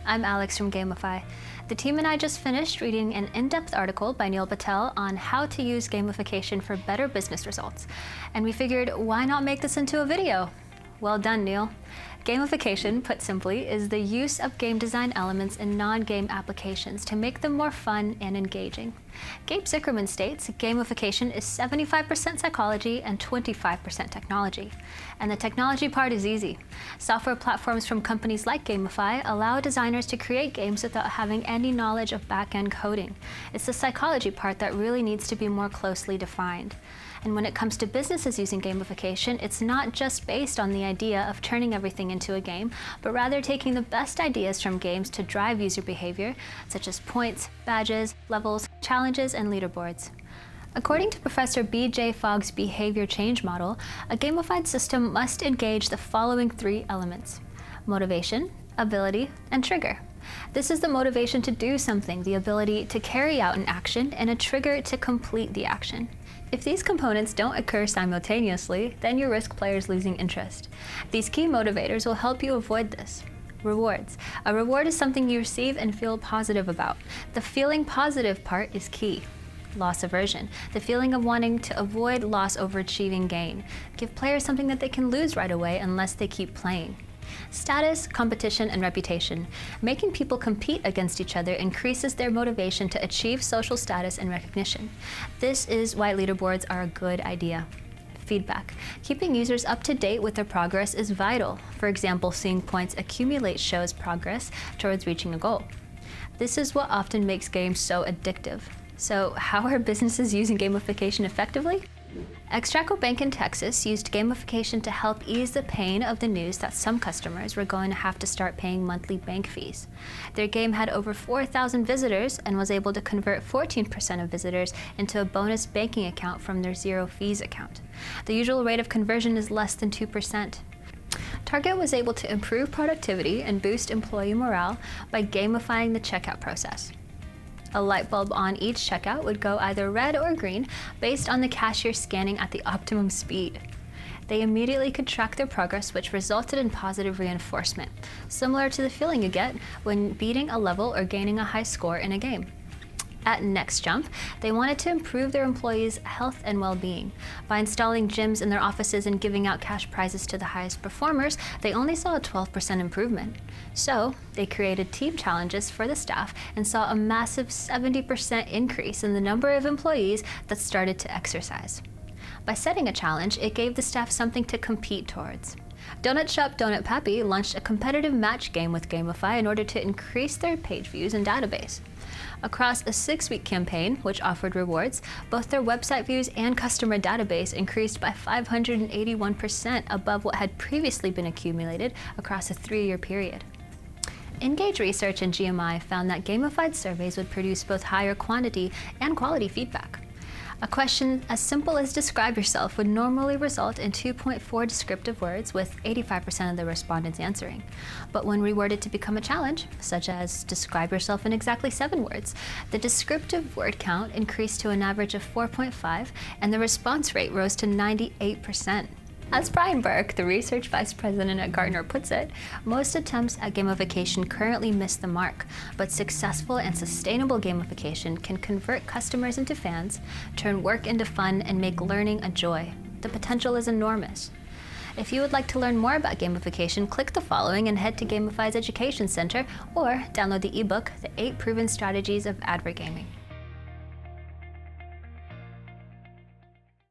I'm Alex from Gamify. The team and I just finished reading an in-depth article by Neil Patel on how to use gamification for better business results. And we figured, why not make this into a video? Well done, Neil. Gamification, put simply, is the use of game design elements in non-game applications to make them more fun and engaging. Gabe Zickerman states, gamification is 75% psychology and 25% technology. And the technology part is easy. Software platforms from companies like Gamify allow designers to create games without having any knowledge of back-end coding. It's the psychology part that really needs to be more closely defined. And when it comes to businesses using gamification, it's not just based on the idea of turning everything into a game, but rather taking the best ideas from games to drive user behavior, such as points, badges, levels, challenges, and leaderboards. According to Professor B.J. Fogg's behavior change model, a gamified system must engage the following three elements: motivation, ability, and trigger. This is the motivation to do something, the ability to carry out an action, and a trigger to complete the action. If these components don't occur simultaneously, then you risk players losing interest. These key motivators will help you avoid this. Rewards. A reward is something you receive and feel positive about. The feeling positive part is key. Loss aversion. The feeling of wanting to avoid loss over achieving gain. Give players something that they can lose right away unless they keep playing. Status, competition, and reputation. Making people compete against each other increases their motivation to achieve social status and recognition. This is why leaderboards are a good idea. Feedback. Keeping users up to date with their progress is vital. For example, seeing points accumulate shows progress towards reaching a goal. This is what often makes games so addictive. So how are businesses using gamification effectively? Extraco Bank in Texas used gamification to help ease the pain of the news that some customers were going to have to start paying monthly bank fees. Their game had over 4,000 visitors and was able to convert 14% of visitors into a bonus banking account from their zero fees account. The usual rate of conversion is less than 2%. Target was able to improve productivity and boost employee morale by gamifying the checkout process. A light bulb on each checkout would go either red or green based on the cashier scanning at the optimum speed. They immediately could track their progress, which resulted in positive reinforcement, similar to the feeling you get when beating a level or gaining a high score in a game. At Next Jump, they wanted to improve their employees' health and well-being. By installing gyms in their offices and giving out cash prizes to the highest performers, they only saw a 12% improvement. So, they created team challenges for the staff and saw a massive 70% increase in the number of employees that started to exercise. By setting a challenge, it gave the staff something to compete towards. Donut shop Pappy launched a competitive match game with Gamify in order to increase their page views and database. Across a 6-week campaign, which offered rewards, both their website views and customer database increased by 581% above what had previously been accumulated across a 3-year period. Engage Research and GMI found that gamified surveys would produce both higher quantity and quality feedback. A question as simple as describe yourself would normally result in 2.4 descriptive words, with 85% of the respondents answering. But when rewarded to become a challenge, such as describe yourself in exactly 7 words, the descriptive word count increased to an average of 4.5, and the response rate rose to 98%. As Brian Burke, the research vice president at Gartner, puts it, most attempts at gamification currently miss the mark, but successful and sustainable gamification can convert customers into fans, turn work into fun, and make learning a joy. The potential is enormous. If you would like to learn more about gamification, click the following and head to Gamify's Education Center, or download the ebook, The 8 Proven Strategies of Advert Gaming.